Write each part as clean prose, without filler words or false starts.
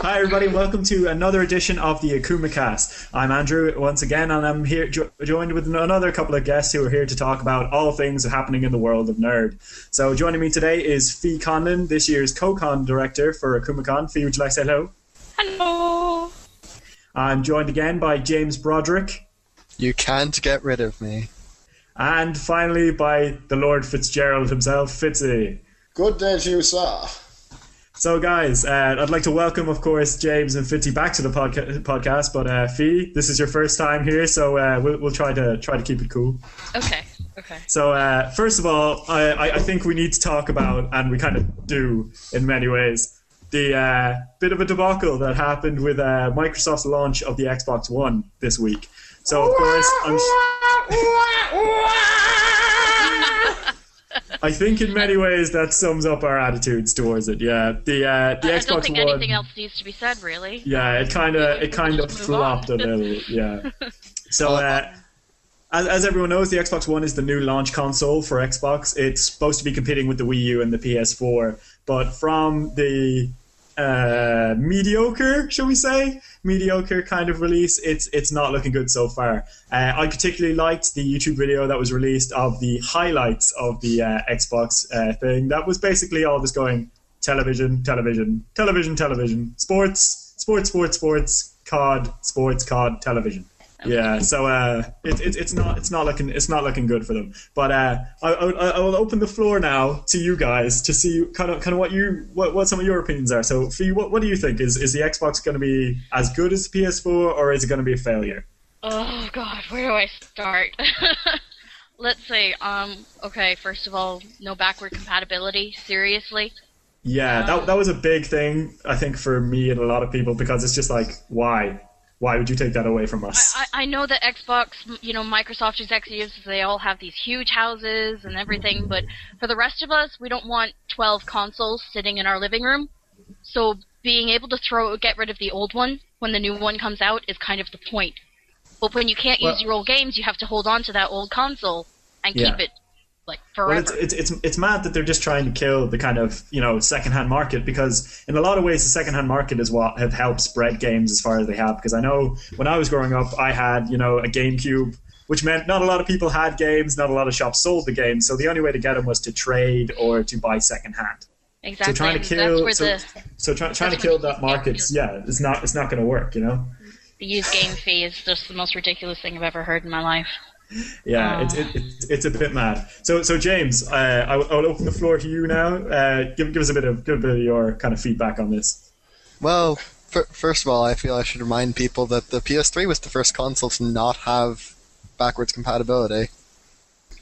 Hi everybody, welcome to another edition of the Akumakast. I'm Andrew once again, and I'm here joined with another couple of guests who are here to talk about all things happening in the world of nerd. So joining me today is Fi Conlon, this year's co-con director for Akumakon. Fi, would you like to say hello? Hello. I'm joined again by James Broderick. You can't get rid of me. And finally by the Lord Fitzgerald himself, Fitzy. Good day to you, sir. So guys, I'd like to welcome, of course, James and Fitzy back to the podcast. But Fi, this is your first time here, so we'll try to keep it cool. Okay. So first of all, I think we need to talk about, and we kind of do in many ways, the bit of a debacle that happened with Microsoft's launch of the Xbox One this week. So of course, I think in many ways that sums up our attitudes towards it. Yeah, the Xbox One. I don't think anything else needs to be said, really. Yeah, it kind of flopped a little. Yeah. So as everyone knows, the Xbox One is the new launch console for Xbox. It's supposed to be competing with the Wii U and the PS4, but from the mediocre kind of release, it's not looking good so far. I particularly liked the YouTube video that was released of the highlights of the Xbox thing. That was basically all just going television, sports, COD, television. Yeah, so it's not looking good for them. But I will open the floor now to you guys to see kind of what some of your opinions are. So, Fi, what do you think? Is the Xbox going to be as good as the PS4, or is it going to be a failure? Oh God, where do I start? Let's see. Okay, first of all, no backward compatibility. Seriously. Yeah, that was a big thing, I think, for me and a lot of people, because it's just like, why? Why would you take that away from us? I know that Xbox, Microsoft executives, they all have these huge houses and everything, but for the rest of us, we don't want 12 consoles sitting in our living room. So being able to get rid of the old one when the new one comes out is kind of the point. But when you can't use your old games, you have to hold on to that old console and keep it forever. Well, it's mad that they're just trying to kill the kind of secondhand market, because in a lot of ways the secondhand market is what have helped spread games as far as they have. Because I know when I was growing up, I had a GameCube, which meant not a lot of people had games, not a lot of shops sold the games, so the only way to get them was to trade or to buy secondhand. Exactly. So trying to kill that market, it's not going to work. The used game fee is just the most ridiculous thing I've ever heard in my life. Yeah, it's a bit mad. So James, I'll open the floor to you now. Give us a bit of your kind of feedback on this. Well, first of all, I feel I should remind people that the PS3 was the first console to not have backwards compatibility.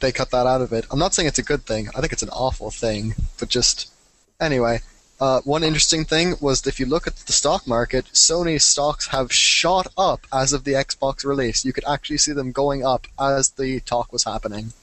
They cut that out of it. I'm not saying it's a good thing. I think it's an awful thing. But just anyway. One interesting thing was that if you look at the stock market, Sony's stocks have shot up as of the Xbox release. You could actually see them going up as the talk was happening.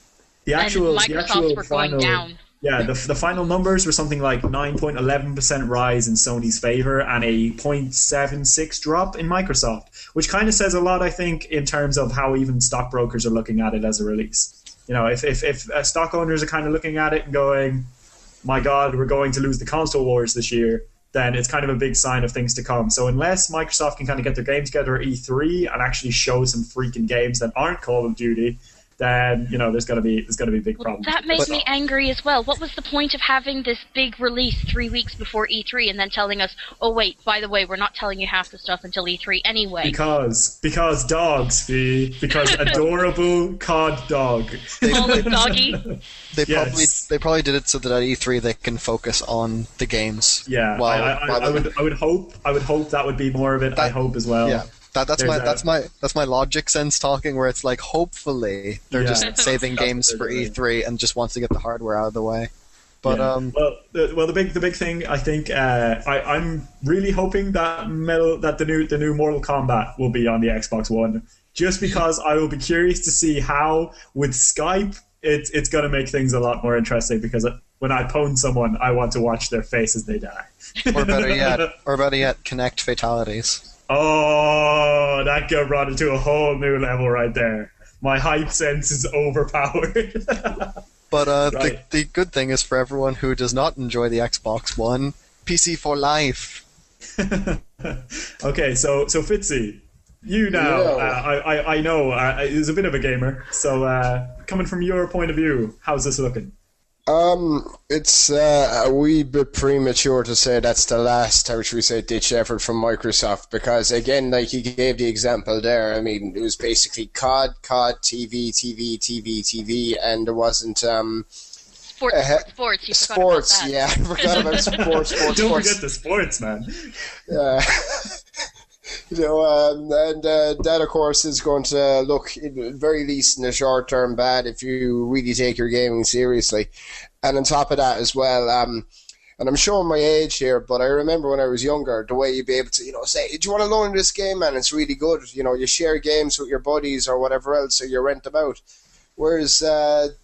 And Microsoft's were going down. Yeah, the final numbers were something like 9.11% rise in Sony's favor and a 0.76 drop in Microsoft, which kind of says a lot, I think, in terms of how even stockbrokers are looking at it as a release. If stock owners are kind of looking at it and going, my God, we're going to lose the console wars this year, then it's kind of a big sign of things to come. So unless Microsoft can kind of get their game together at E3 and actually show some freaking games that aren't Call of Duty, then there's gonna be big problems. That made me angry as well. What was the point of having this big release 3 weeks before E3 and then telling us, oh wait, by the way, we're not telling you half the stuff until E3 anyway? Because dogs, because adorable COD dog. Call it doggy. They probably did it so that at E3 they can focus on the games. Yeah, I would hope that would be more of it. I hope as well. Yeah. That's my logic sense talking, where it's like hopefully they're just saving games for E3 and just wants to get the hardware out of the way. But the big thing, I think I'm really hoping that the new Mortal Kombat will be on the Xbox One, just because I will be curious to see how with Skype it's going to make things a lot more interesting, because when I pwn someone, I want to watch their face as they die. Or better yet, connect fatalities. Oh, that got brought into a whole new level right there. My hype sense is overpowered. But the good thing is, for everyone who does not enjoy the Xbox One, PC for life. Okay, so Fitzy, you now, I know, is a bit of a gamer. So coming from your point of view, how's this looking? It's a wee bit premature to say that's the last, how should we say, ditch effort from Microsoft, because again, like you gave the example there, I mean, it was basically COD, TV, and there wasn't Sports. You sports. Forgot about that. Yeah, I forgot about sports. Don't forget the sports, man. Yeah. And that, of course, is going to look, at the very least in the short term, bad if you really take your gaming seriously. And on top of that as well, and I'm showing my age here, but I remember when I was younger, the way you'd be able to, say, do you want to loan this game, man? It's really good. You share games with your buddies or whatever else, so you rent them out. Whereas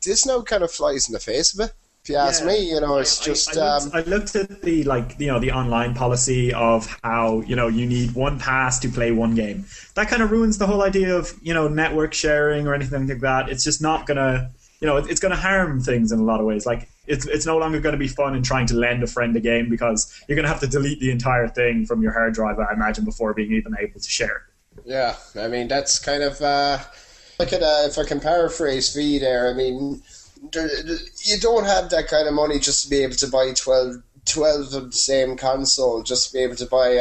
this now kind of flies in the face of it. If you ask me, it's just. I looked at the the online policy of how you need one pass to play one game. That kind of ruins the whole idea of network sharing or anything like that. It's just not gonna it's gonna harm things in a lot of ways. Like it's no longer going to be fun in trying to lend a friend a game because you're gonna have to delete the entire thing from your hard drive, I imagine, before being even able to share. Yeah, I mean that's kind of look at if I can paraphrase Fi there. I mean. You don't have that kind of money just to be able to buy 12 of the same console, just to be able to buy,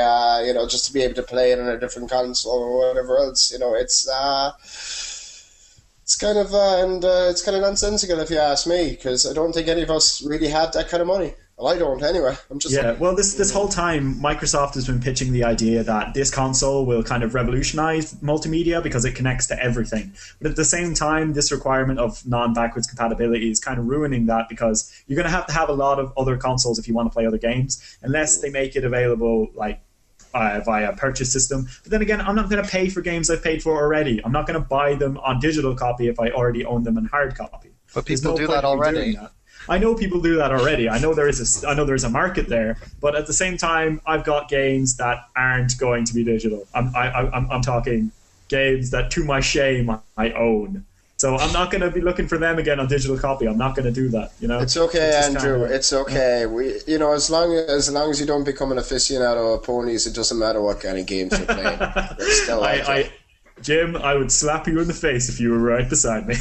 just to be able to play it on a different console or whatever else. It's kind of it's kind of nonsensical if you ask me, because I don't think any of us really have that kind of money. Well, I don't anyway. I'm just well, this whole time Microsoft has been pitching the idea that this console will kind of revolutionize multimedia because it connects to everything. But at the same time, this requirement of non-backwards compatibility is kind of ruining that, because you're going to have a lot of other consoles if you want to play other games, unless they make it available like via purchase system. But then again, I'm not going to pay for games I've paid for already. I'm not going to buy them on digital copy if I already own them in hard copy. But people do that already. I know people do that already. I know there is a market there, but at the same time, I've got games that aren't going to be digital. I'm talking games that, to my shame, I own. So I'm not going to be looking for them again on digital copy. I'm not going to do that. It's okay, Andrew. It's okay. We, as long as you don't become an aficionado of ponies, it doesn't matter what kind of games you're playing. It's still Jim, I would slap you in the face if you were right beside me.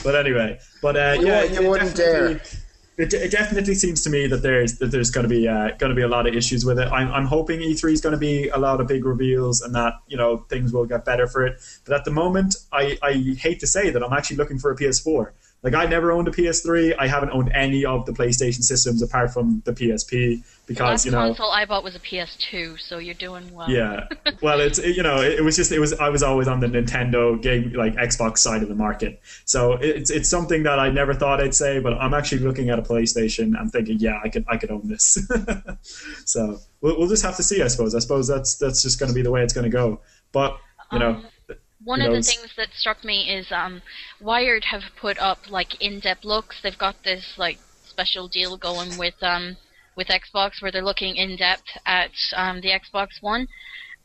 But anyway, you wouldn't dare. It definitely seems to me that there's going to be a lot of issues with it. I'm hoping E3 is going to be a lot of big reveals and that things will get better for it. But at the moment, I hate to say that I'm actually looking for a PS4. Like, I never owned a PS3. I haven't owned any of the PlayStation systems apart from the PSP because the last console I bought was a PS2, so you're doing well. Yeah, well, I was always on the Nintendo game, like Xbox side of the market. So it's something that I never thought I'd say, but I'm actually looking at a PlayStation and thinking, yeah, I could own this. So we'll just have to see. I suppose that's just going to be the way it's going to go. But one of the things that struck me is Wired have put up like in-depth looks. They've got this like special deal going with Xbox where they're looking in-depth at the Xbox One,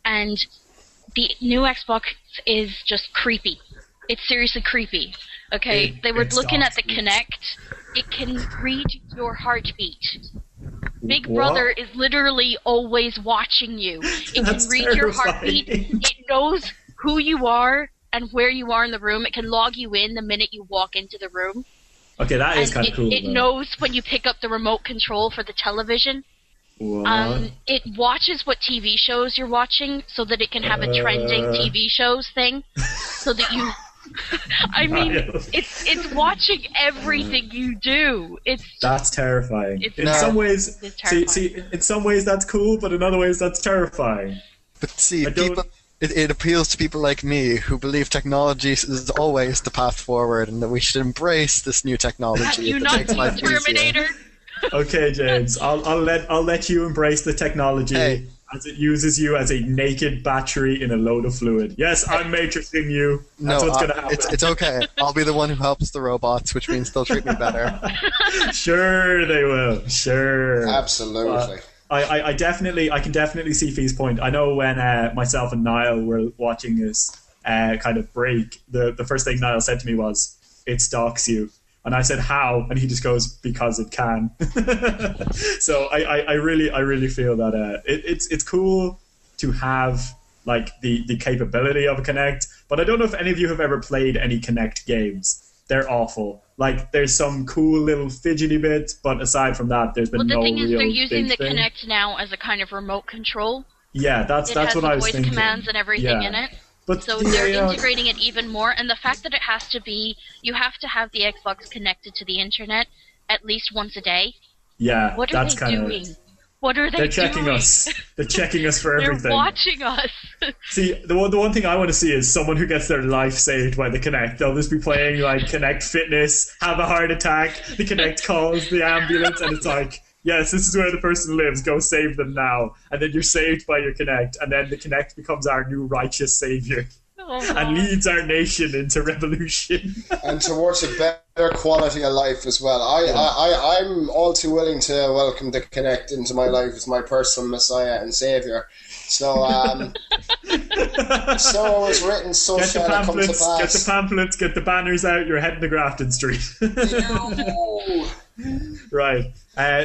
and the new Xbox is just creepy. It's seriously creepy. Okay, they were looking at the Kinect. It can read your heartbeat. Big Brother is literally always watching you. It can read your heartbeat. It knows who you are and where you are in the room. It can log you in the minute you walk into the room. Okay, that is kind of cool. It knows when you pick up the remote control for the television. What? It watches what TV shows you're watching so that it can have a trending TV shows thing, so that you. I mean, it's watching everything you do. That's terrifying. In some ways, in some ways that's cool, but in other ways that's terrifying. But see, people. It appeals to people like me who believe technology is always the path forward and that we should embrace this new technology. You not the Terminator? Okay, James, I'll let you embrace the technology as it uses you as a naked battery in a load of fluid. Yes, I'm matrixing you. That's what's going to happen. It's okay. I'll be the one who helps the robots, which means they'll treat me better. Sure they will. Sure. Absolutely. I can definitely see Fi's point. I know when myself and Niall were watching this kind of break, the first thing Niall said to me was, "It stalks you." And I said, how? And he just goes, because it can. So I really feel that it's cool to have like the capability of a Kinect, but I don't know if any of you have ever played any Kinect games. They're awful. Like, there's some cool little fidgety bits, but aside from that, there's been no real Well, the thing is, they're using the thing. Kinect now as a kind of remote control. Yeah, that's what I was thinking. It has voice commands and everything in it. But so they're integrating it even more, and the fact that it has to be, you have to have the Xbox connected to the internet at least once a day. Yeah, what that's are they doing? What are they doing? They're checking us. They're checking us for everything. They're watching us. See, the one thing I want to see is someone who gets their life saved by the Kinect. They'll just be playing like Kinect Fitness, have a heart attack, the Kinect calls the ambulance, and it's like, yes, this is where the person lives, go save them now. And then you're saved by your Kinect, and then the Kinect becomes our new righteous savior. And leads our nation into revolution. And towards a better quality of life as well. I'm all too willing to welcome the Kinect into my life as my personal messiah and saviour. So, so it was written, so get the shall it come to pamphlets, pass. get the pamphlets, get the banners out, you're heading to Grafton Street. Right.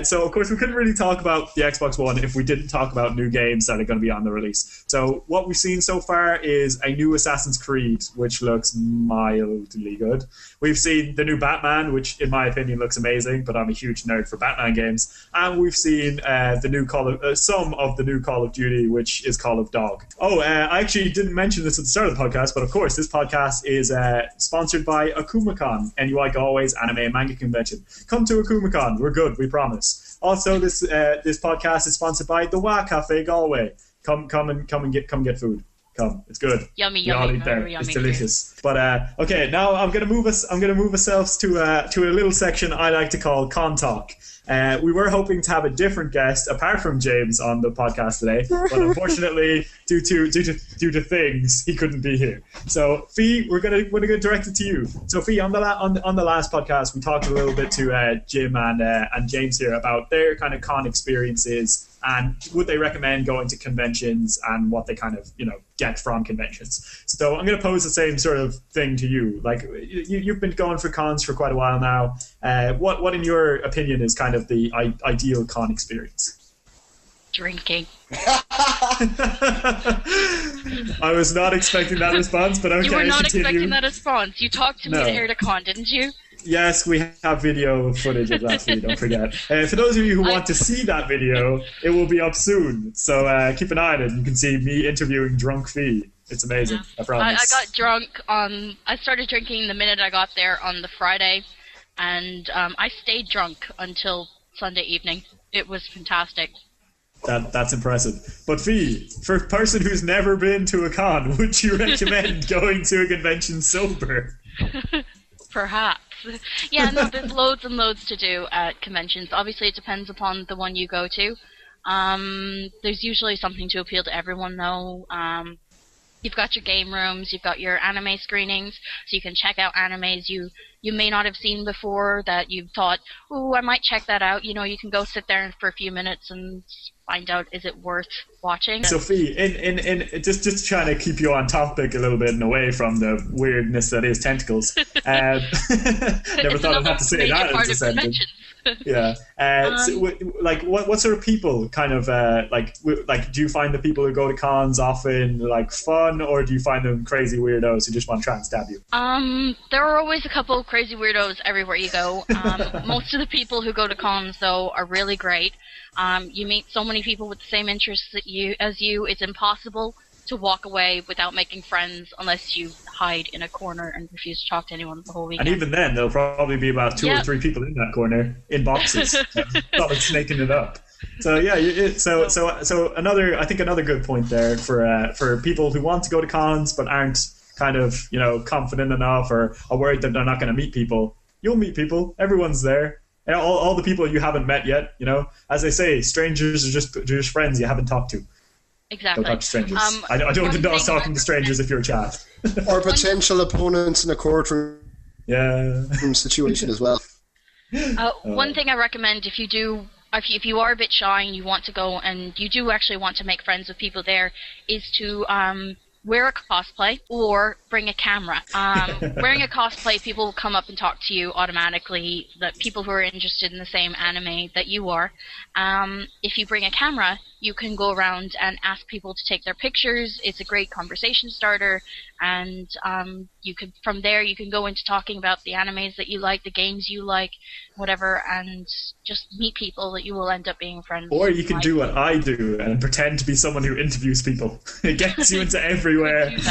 So, of course, we couldn't really talk about the Xbox One if we didn't talk about new games that are going to be on the release. So, what we've seen so far is a new Assassin's Creed, which looks mildly good. We've seen the new Batman, which, in my opinion, looks amazing, but I'm a huge nerd for Batman games. And we've seen the new some of the new Call of Duty, which is Call of Dog. Oh, I actually didn't mention this at the start of the podcast, but of course, this podcast is sponsored by Akumakon, NUI Galway's anime and manga convention. Come to Akumakon. We're good, we promise. Also, this podcast is sponsored by the Wa Cafe Galway. Come and get food. Come, it's good. Yummy, we all yummy, eat there. yummy, it's delicious. But okay, now I'm gonna move ourselves to a little section I like to call Con Talk. We were hoping to have a different guest apart from James on the podcast today, but unfortunately, due to things, he couldn't be here. So, Fi, we're gonna direct it to you. So, Fi, on the last podcast, we talked a little bit to Jim and James here about their kind of con experiences and would they recommend going to conventions and what they kind of get from conventions. So I'm going to pose the same sort of thing to you. Like you've been going for cons for quite a while now. What in your opinion is kind of the ideal con experience? Drinking. I was not expecting that response, but okay. You were not continue. expecting that response. You talked to me at Con, didn't you? Yes, we have video footage of that for you, don't forget. For those of you who want to see that video, it will be up soon. So keep an eye on it. You can see me interviewing drunk Fi. It's amazing, I promise. I got drunk I started drinking the minute I got there on the Friday, and I stayed drunk until Sunday evening. It was fantastic. That's impressive. But Fi, for a person who's never been to a con, would you recommend going to a convention sober? Perhaps. Yeah, no, there's loads and loads to do at conventions. Obviously, it depends upon the one you go to. There's usually something to appeal to everyone, though. You've got your game rooms, you've got your anime screenings, so you can check out animes you may not have seen before that you've thought, ooh, I might check that out. You can go sit there for a few minutes and find out, is it worth watching? So, Fi, in just trying to keep you on topic a little bit and away from the weirdness that is tentacles. Never thought I'd have to say that as a sentence. Yeah. So, what sort of people kind of like? Do you find the people who go to cons often like fun, or do you find them crazy weirdos who just want to try and stab you? There are always a couple of crazy weirdos everywhere you go. Most of the people who go to cons, though, are really great. You meet so many people with the same interests as you. It's impossible to walk away without making friends unless you hide in a corner and refuse to talk to anyone the whole weekend. And even then, there'll probably be about two or three people in that corner in boxes, probably snaking it up. So yeah, so another good point there for people who want to go to cons but aren't kind of confident enough or are worried that they're not going to meet people. You'll meet people. Everyone's there. All the people you haven't met yet. As they say, strangers are just friends you haven't talked to. Exactly. Don't talk to strangers. I don't endorse talking to strangers if you're a chat. Or potential opponents in a courtroom situation as well. One thing I recommend if you are a bit shy and you want to go and you do actually want to make friends with people there is to wear a cosplay or bring a camera. Wearing a cosplay, people will come up and talk to you automatically, the people who are interested in the same anime that you are. If you bring a camera, you can go around and ask people to take their pictures. It's a great conversation starter, and from there you can go into talking about the animes that you like, the games you like, whatever, and just meet people that you will end up being friends with. Or you can do what I do and pretend to be someone who interviews people. It gets you into everywhere.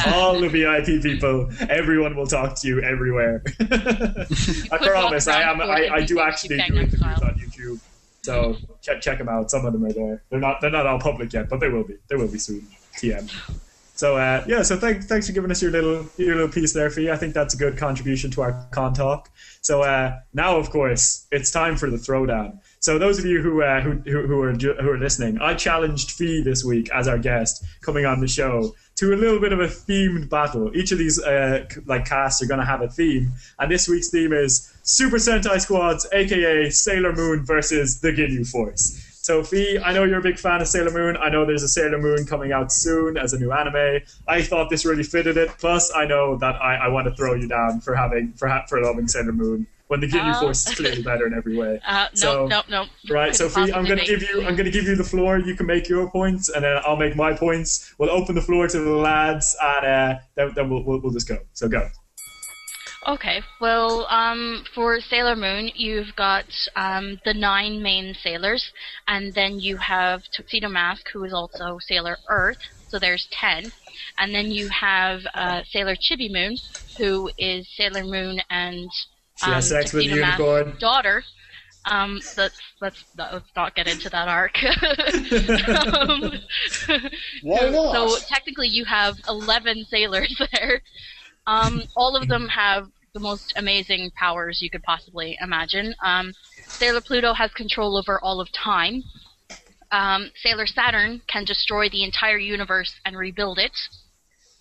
All the VIP people. Everyone will talk to you everywhere. I promise. I do actually do interviews on YouTube. So check them out. Some of them are there. They're not all public yet, but they will be. They will be soon. TM. So so thanks for giving us your little piece there, Fi. I think that's a good contribution to our con talk. So now, of course, it's time for the throwdown. So those of you who are listening, I challenged Fi this week as our guest coming on the show to a little bit of a themed battle. Each of these casts are going to have a theme, and this week's theme is Super Sentai Squads, aka Sailor Moon versus the Ginyu Force. So, Fi, I know you're a big fan of Sailor Moon. I know there's a Sailor Moon coming out soon as a new anime. I thought this really fitted it. Plus, I know that I want to throw you down for loving Sailor Moon when the Ginyu Force is clearly better in every way. No. Right, so Fi, I'm gonna give you the floor. You can make your points, and then I'll make my points. We'll open the floor to the lads, and then we'll just go. So go. Okay, well, for Sailor Moon, you've got the 9 main sailors, and then you have Tuxedo Mask, who is also Sailor Earth, so there's 10. And then you have Sailor Chibi Moon, who is Sailor Moon and she has sex with the unicorn daughter. Let's not get into that arc. Why not? So technically you have 11 sailors there. All of them have the most amazing powers you could possibly imagine. Sailor Pluto has control over all of time. Sailor Saturn can destroy the entire universe and rebuild it.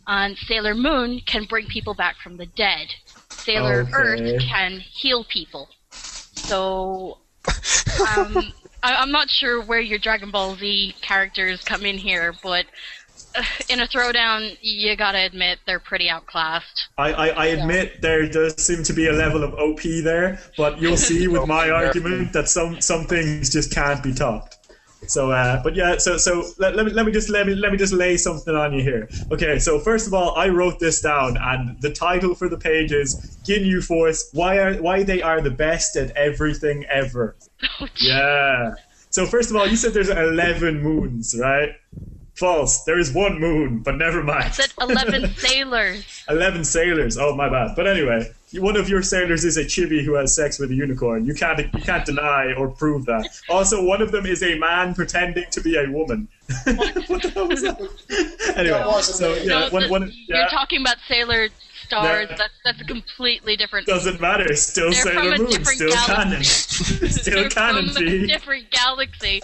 And Sailor Moon can bring people back from the dead. Sailor Earth can heal people. So, I'm not sure where your Dragon Ball Z characters come in here, but in a throwdown, you gotta admit they're pretty outclassed. I admit there does seem to be a level of OP there, but you'll see with my argument that some things just can't be topped. So, but yeah, so let me just lay something on you here. Okay, so first of all, I wrote this down, and the title for the page is Ginyu Force: Why they are the best at everything ever. Yeah. So first of all, you said there's 11 moons, right? False. There is 1 moon, but never mind. I said 11 sailors. 11 sailors. Oh, my bad. But anyway, one of your sailors is a chibi who has sex with a unicorn. You can't deny or prove that. Also, one of them is a man pretending to be a woman. What the hell was that? Anyway, so yeah, you're talking about Sailor Stars. That's a completely different. Doesn't matter. Still They're Sailor Moon. Still canon. Still canon. From a different galaxy.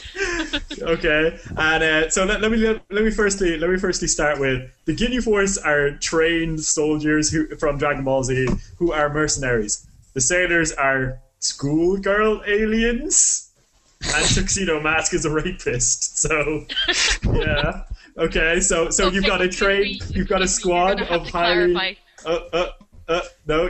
Okay, and so let me firstly start with the Ginyu Force are trained soldiers from Dragon Ball Z who are mercenaries. The sailors are schoolgirl aliens, and Tuxedo Mask is a rapist. So yeah, okay. So you've got a squad of highly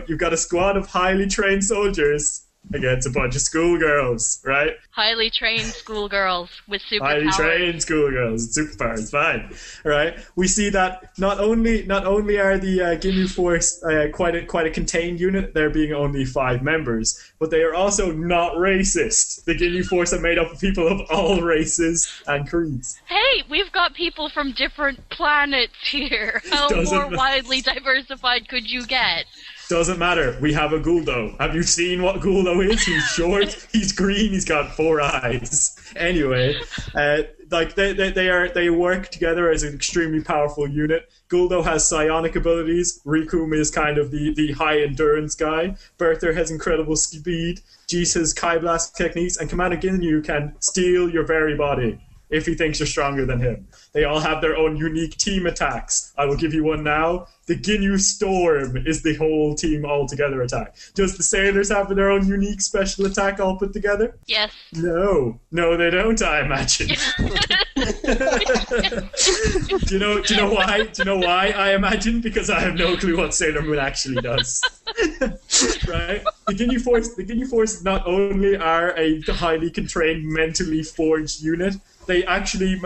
you've got a squad of highly trained soldiers against a bunch of schoolgirls, right? Highly trained schoolgirls with superpowers. Highly trained schoolgirls with superpowers, fine. Right? We see that not only are the Ginyu Force quite a contained unit, there being only 5 members, but they are also not racist. The Ginyu Force are made up of people of all races and creeds. Hey, we've got people from different planets here. How more widely diversified could you get? Doesn't matter. We have a Guldo. Have you seen what Guldo is? He's short. He's green. He's got 4 eyes. Anyway, they work together as an extremely powerful unit. Guldo has psionic abilities. Rikum is kind of the high endurance guy. Berther has incredible speed. Jeese has Kai Blast techniques, and Commander Ginyu can steal your very body if he thinks you're stronger than him. They all have their own unique team attacks. I will give you one now. The Ginyu Storm is the whole team all-together attack. Does the sailors have their own unique special attack all put together? Yes. No, they don't, I imagine. Do you know why? Do you know why? I imagine because I have no clue what Sailor Moon actually does. Right? The Ginyu Force not only are a highly constrained, mentally forged unit, they actually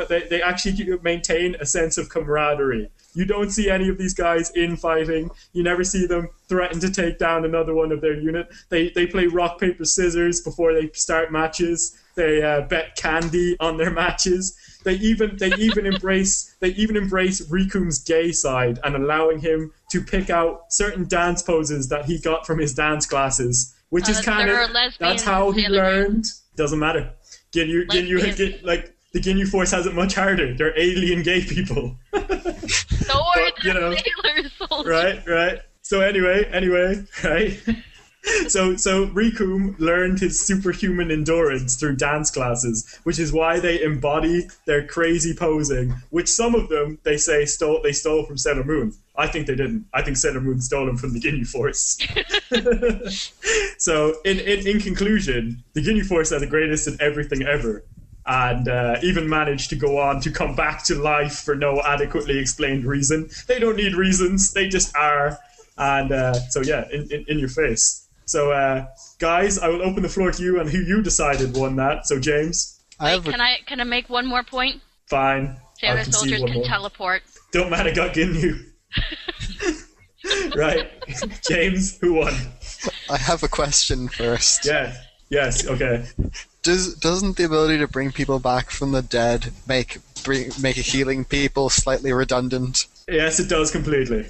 maintain a sense of camaraderie. You don't see any of these guys infighting. You never see them threaten to take down another one of their unit. They play rock paper scissors before they start matches. They bet candy on their matches. They even embrace Riku's gay side and allowing him to pick out certain dance poses that he got from his dance classes, which is kind of that's how he learned. Doesn't matter. The Ginyu Force has it much harder. They're alien gay people. So are the sailor soldiers. Right. So anyway, right. So Riku learned his superhuman endurance through dance classes, which is why they embody their crazy posing, which some of them they say stole from Sailor Moon. I think they didn't. I think Sailor Moon stole them from the Ginyu Force. So in conclusion, the Ginyu Force are the greatest in everything ever. And even managed to go on to come back to life for no adequately explained reason. They don't need reasons, they just are. And so yeah, in your face. So guys, I will open the floor to you and who you decided won that. So James? Can I make one more point? Fine. Sailor soldiers can teleport. Don't matter, got Ginyu. Right. James, who won? I have a question first. Yeah. Yes, okay. Doesn't the ability to bring people back from the dead make healing people slightly redundant? Yes, it does completely.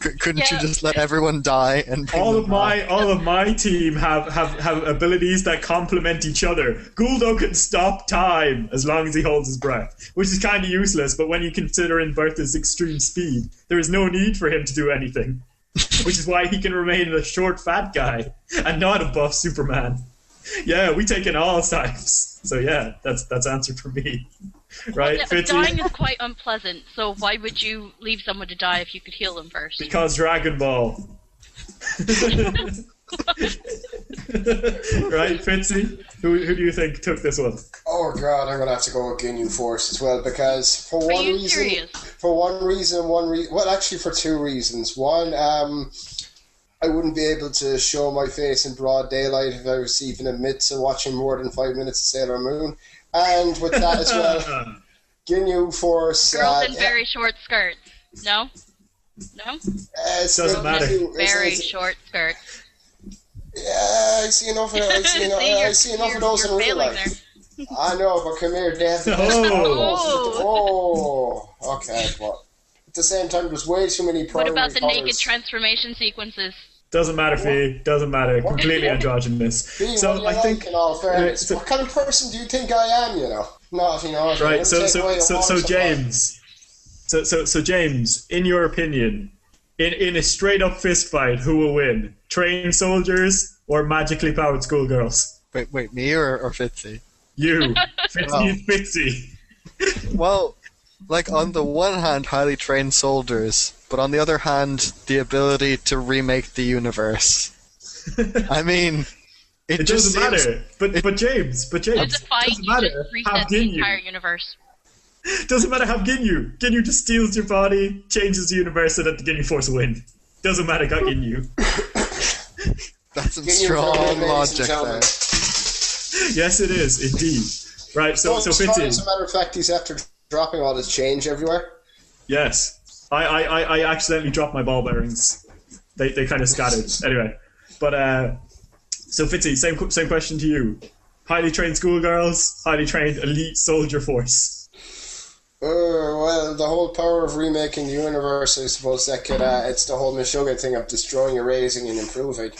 Couldn't you just let everyone die and bring all them of back? my team have abilities that complement each other. Guldo can stop time as long as he holds his breath, which is kind of useless. But when you consider in Bertha's extreme speed, there is no need for him to do anything, which is why he can remain a short, fat guy and not a buff Superman. Yeah, we take in all types. So yeah, that's answered for me. Right, well, dying is quite unpleasant, so why would you leave someone to die if you could heal them first? Because Dragon Ball. Right, Fitzy? Who do you think took this one? Oh god, I'm going to have to go with Ginyu Force as well, because for one reason, well actually for two reasons. One, I wouldn't be able to show my face in broad daylight if I was even admit to watching more than 5 minutes of Sailor Moon. And with that as well, Ginyu Force... Girls in very short skirts. No? Doesn't matter. Very short skirts. Yeah, I see enough of those in real life. I know, but come here, Dave. Oh, okay, but at the same time, there's way too many primary What about the colors. naked transformation sequences? Doesn't matter, Fee. Doesn't matter. Completely androgynous. So I think, in all fairness, what kind of person do you think I am? Not Right. So James. So James, in your opinion, in a straight up fist fight, who will win? Trained soldiers or magically powered schoolgirls? Wait, me or Fitzy? You, Fitzy. Well, like on the one hand, highly trained soldiers, but on the other hand, the ability to remake the universe. I mean, it doesn't matter. But James, it's a fight. Doesn't matter. Just reset the entire universe. Doesn't matter. Have Ginyu. Ginyu just steals your body, changes the universe, so that the Ginyu Force win. Doesn't matter. Got Ginyu. That's some strong logic there. Yes, it is indeed. Right. So Fitzy. As a matter of fact, he's after dropping all this change everywhere. Yes. I accidentally dropped my ball bearings. They kind of scattered. Anyway, but so Fitzy, same question to you. Highly trained schoolgirls, highly trained elite soldier force. Well, the whole power of remaking the universe, I suppose that could, it's the whole Meshuggah thing of destroying, erasing, and improving.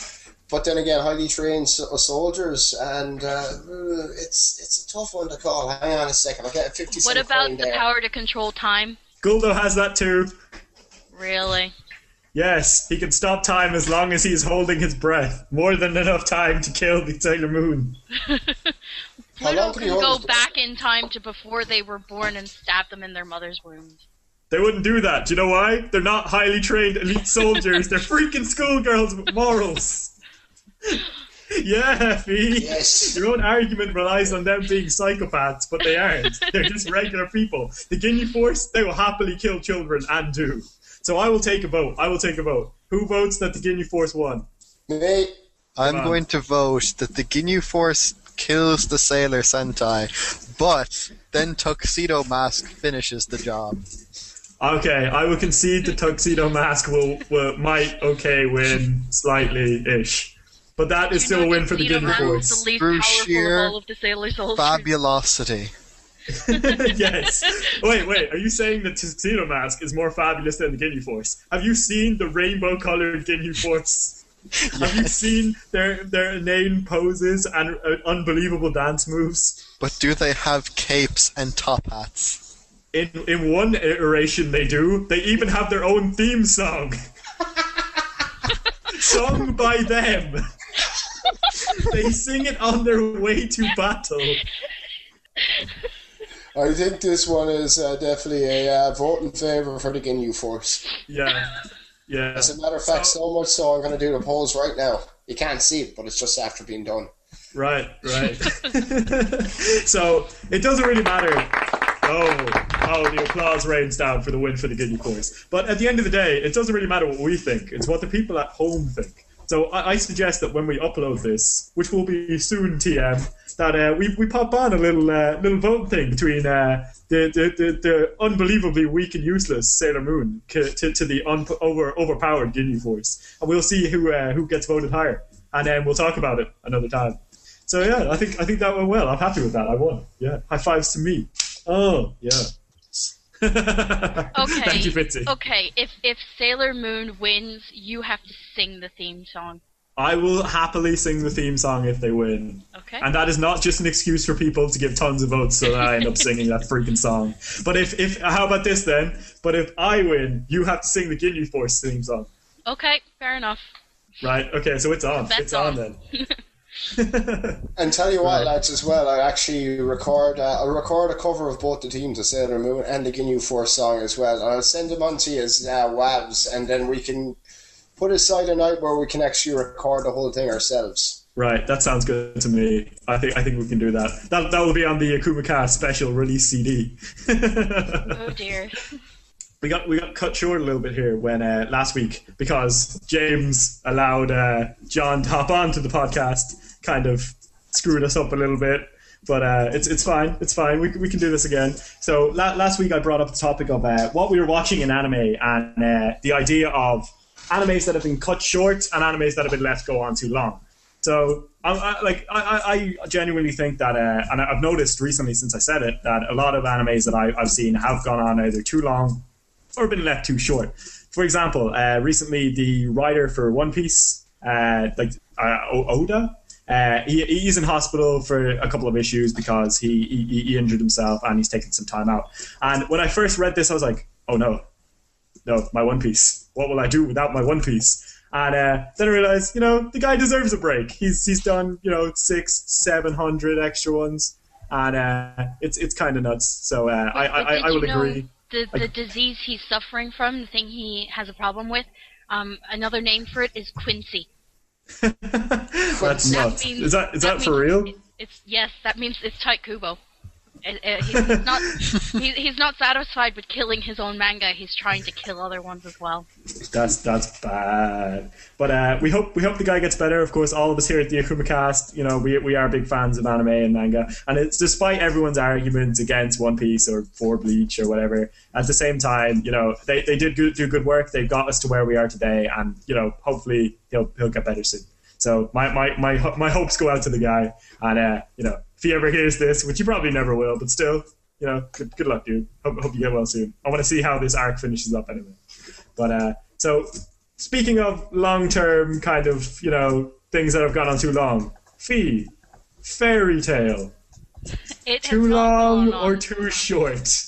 But then again, highly trained soldiers, and it's a tough one to call. Hang on a second, I'll get a 50 What about the power to control time? Guldo has that too. Really? Yes, he can stop time as long as he's holding his breath. More than enough time to kill the Sailor Moon. Pluto can go back in time to before they were born and stab them in their mother's womb. They wouldn't do that. Do you know why? They're not highly trained elite soldiers. They're freaking schoolgirls with morals. Yeah, Fee. Yes. Your own argument relies on them being psychopaths, but they aren't. They're just regular people. The Ginyu Force, they will happily kill children and do. So I will take a vote. Who votes that the Ginyu Force won? Me. I'm going to vote that the Ginyu Force kills the Sailor Sentai, but then Tuxedo Mask finishes the job. Okay, I will concede the Tuxedo Mask might win slightly-ish. But that is still a win for the Ginyu Force. The least Through powerful sheer of all of the Sailor Soldiers. fabulosity. Yes. Wait, are you saying the Tuxedo Mask is more fabulous than the Ginyu Force? Have you seen the rainbow-colored Ginyu Force? Yes. Have you seen their inane poses and unbelievable dance moves? But do they have capes and top hats? In one iteration they do. They even have their own theme song. Sung by them. They sing it on their way to battle. I think this one is definitely a vote in favour for the Ginyu Force. Yeah. As a matter of fact, so much so I'm going to do the polls right now. You can't see it, but it's just after being done. Right. So, it doesn't really matter. Oh, the applause rains down for the win for the Ginyu Force. But at the end of the day, it doesn't really matter what we think. It's what the people at home think. So I suggest that when we upload this, which will be soon, TM, that we pop on a little vote thing between the unbelievably weak and useless Sailor Moon to the overpowered Ginyu Force, and we'll see who gets voted higher, and then we'll talk about it another time. So yeah, I think that went well. I'm happy with that. I won. Yeah, high fives to me. Oh yeah. Okay. Thank you, Fitzy. Okay, if Sailor Moon wins, you have to sing the theme song. I will happily sing the theme song if they win. Okay. And that is not just an excuse for people to give tons of votes so that I end up singing that freaking song. But if how about this then? But if I win, you have to sing the Ginyu Force theme song. Okay, fair enough. Right, okay, so it's on. That's it's on then. And tell you what, Right. lads, as well, I actually I'll record a cover of both the teams, the Sailor Moon and the Ginyu Force song as well, and I'll send them on to you as WAVs, and then we can put aside a night where we can actually record the whole thing ourselves. Right, that sounds good to me. I think we can do that. That will be on the Akumakast special release CD. Oh dear. We got cut short a little bit here when last week because James allowed John to hop on to the podcast, kind of screwed us up a little bit, but it's fine. It's fine. We can do this again. So last week I brought up the topic of what we were watching in anime and the idea of animes that have been cut short and animes that have been left go on too long. So I genuinely think that, and I've noticed recently since I said it, that a lot of animes that I've seen have gone on either too long or been left too short. For example, recently the writer for One Piece, Oda, he's in hospital for a couple of issues because he injured himself and he's taking some time out. And when I first read this, I was like, oh no, my One Piece. What will I do without my One Piece? And then I realized, the guy deserves a break. He's done, 600-700 extra ones, and it's kind of nuts. So I will agree. The disease he's suffering from, the thing he has a problem with, another name for it is Quincy. That's nuts. Is that for real? Yes, that means it's tight Kubo. He's not satisfied with killing his own manga. He's trying to kill other ones as well. That's bad. But we hope the guy gets better. Of course, all of us here at the Akumakast, we are big fans of anime and manga, and it's despite everyone's arguments against One Piece or for Bleach or whatever. At the same time, they did do good work. They got us to where we are today, and hopefully he'll get better soon. So my hopes go out to the guy, and if he ever hears this, which he probably never will, but still, good luck, dude. Hope you get well soon. I want to see how this arc finishes up anyway. But so speaking of long-term kind of things that have gone on too long, Fairy Tale, too long or too short?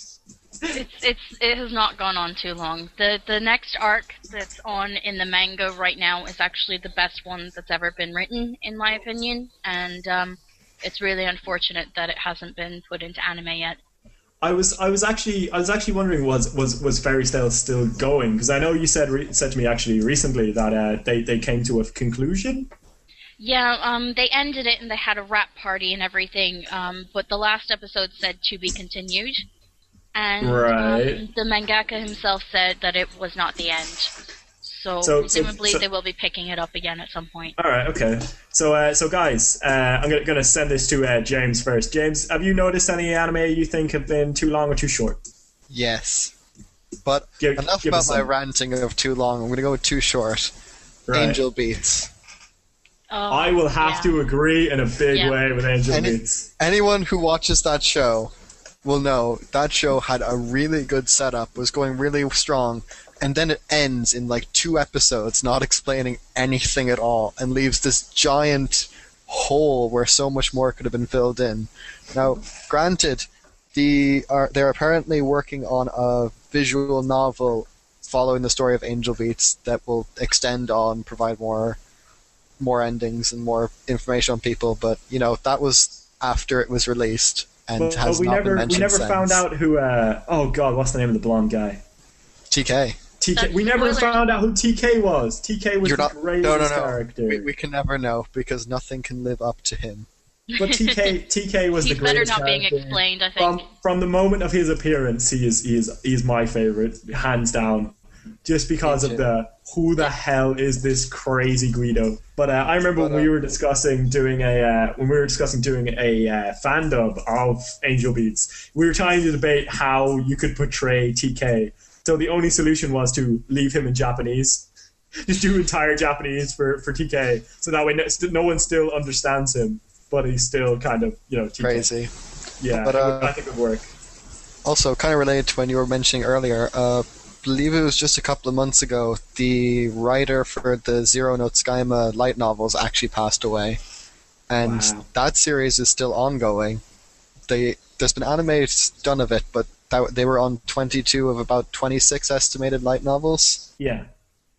It has not gone on too long. The next arc that's on in the manga right now is actually the best one that's ever been written, in my opinion, and it's really unfortunate that it hasn't been put into anime yet. I was actually wondering was Fairy Tale still going, because I know you said to me actually recently that they came to a conclusion. Yeah, they ended it and they had a wrap party and everything, but the last episode said to be continued. And the mangaka himself said that it was not the end. So presumably they will be picking it up again at some point. All right, okay. So guys, I'm gonna send this to James first. James, have you noticed any anime you think have been too long or too short? Yes. But enough about my ranting of too long. I'm going to go with too short. Right. Angel Beats. I will have to agree in a big way with Angel Beats. Anyone who watches that show will know that show had a really good setup, was going really strong, and then it ends in like 2 episodes not explaining anything at all and leaves this giant hole where so much more could have been filled in. Now, granted, they're apparently working on a visual novel following the story of Angel Beats that will extend on, provide more endings and more information on people, but that was after it was released and has not been mentioned since. We never found out who oh god, what's the name of the blonde guy? TK. We never found out who TK was. TK was the greatest character. We can never know because nothing can live up to him. But TK was the greatest character. He's better not being explained, I think. From the moment of his appearance, he is my favorite, hands down. Just because of who the hell is this crazy Guido? But I remember when we were discussing doing a fan dub of Angel Beats, we were trying to debate how you could portray TK. So the only solution was to leave him in Japanese. Just do entire Japanese for TK, so that way no one still understands him, but he's still kind of TK. Crazy. Yeah, but I think it would work. Also, kind of related to when you were mentioning earlier, believe it was just a couple of months ago, the writer for the Zero no Tsukaima light novels actually passed away. And that series is still ongoing. There's been anime done of it, but they were on 22 of about 26 estimated light novels. Yeah.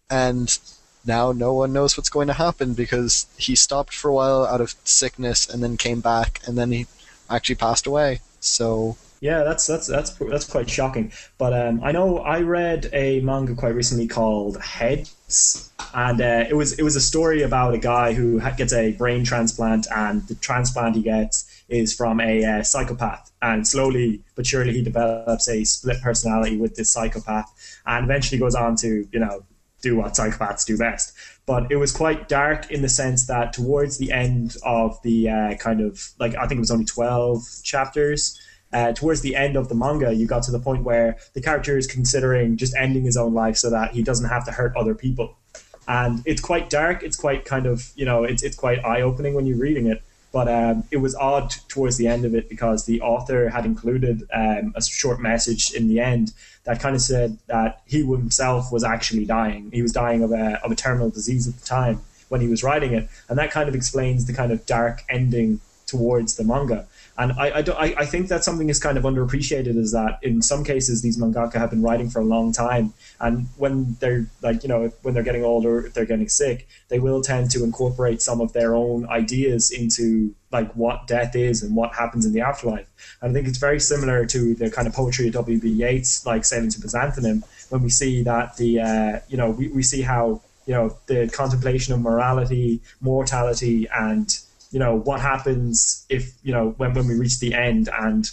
And now no one knows what's going to happen because he stopped for a while out of sickness and then came back and then he actually passed away. So... yeah, that's quite shocking. But I know I read a manga quite recently called Heads, and it was a story about a guy who gets a brain transplant, and the transplant he gets is from a psychopath, and slowly but surely he develops a split personality with this psychopath, and eventually goes on to do what psychopaths do best. But it was quite dark in the sense that towards the end of the I think it was only 12 chapters. Towards the end of the manga, you got to the point where the character is considering just ending his own life so that he doesn't have to hurt other people. And it's quite dark. It's quite it's quite eye-opening when you're reading it. But it was odd towards the end of it because the author had included a short message in the end that kind of said that he himself was actually dying. He was dying of a terminal disease at the time when he was writing it. And that kind of explains the kind of dark ending towards the manga. And I think that something is kind of underappreciated is that in some cases these mangaka have been writing for a long time, and when they're when they're getting older, if they're getting sick, they will tend to incorporate some of their own ideas into what death is and what happens in the afterlife. And I think it's very similar to the kind of poetry of W.B. Yeats, like Sailing to Byzantium, when we see that we see how the contemplation of morality, mortality, and what happens if, when we reach the end and,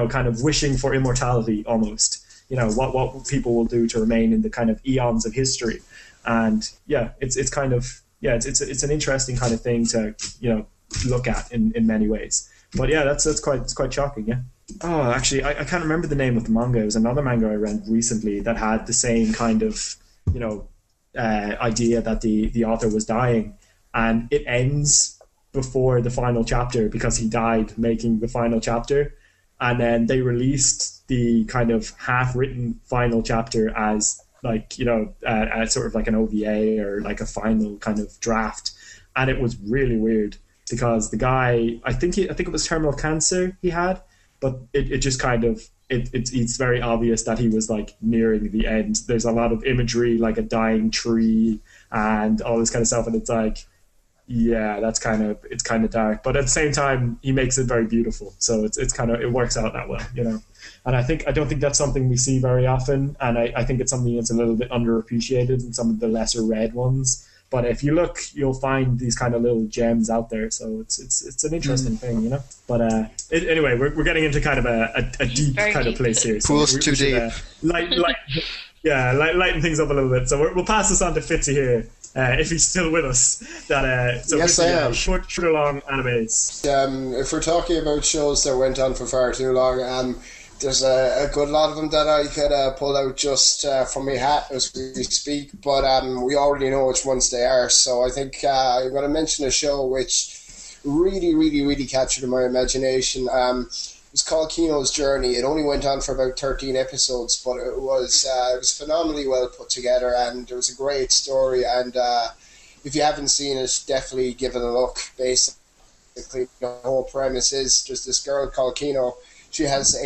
kind of wishing for immortality almost, what people will do to remain in the kind of eons of history. And it's kind of, it's an interesting kind of thing to, look at in many ways. But it's quite shocking. Yeah. Oh, actually, I can't remember the name of the manga. It was another manga I read recently that had the same kind of, idea that the author was dying, and it ends before the final chapter because he died making the final chapter, and then they released the kind of half-written final chapter as sort of like an OVA or like a final kind of draft, and it was really weird because the guy, I think it was terminal cancer he had, but it just kind of it's very obvious that he was nearing the end. There's a lot of imagery like a dying tree and all this kind of stuff, and it's it's kind of dark, but at the same time he makes it very beautiful, so it works out that well, and I don't think that's something we see very often, and I think it's something that's a little bit underappreciated in some of the lesser read ones. But if you look, you'll find these kind of little gems out there. So it's an interesting thing, you know. But anyway, we're getting into kind of a deep kind of place here. So Pool's too deep. Lighten things up a little bit. So we'll pass this on to Fitzy here. If he's still with us. Yes, I am. Short or long animes. If we're talking about shows that went on for far too long, there's a good lot of them that I could pull out just from my hat as we speak, but we already know which ones they are. So I think I'm going to mention a show which really, really, really captured my imagination. It's called Kino's Journey. It only went on for about 13 episodes, but it was phenomenally well put together, and it was a great story. And if you haven't seen it, definitely give it a look. Basically, the whole premise is there's this girl called Kino. She has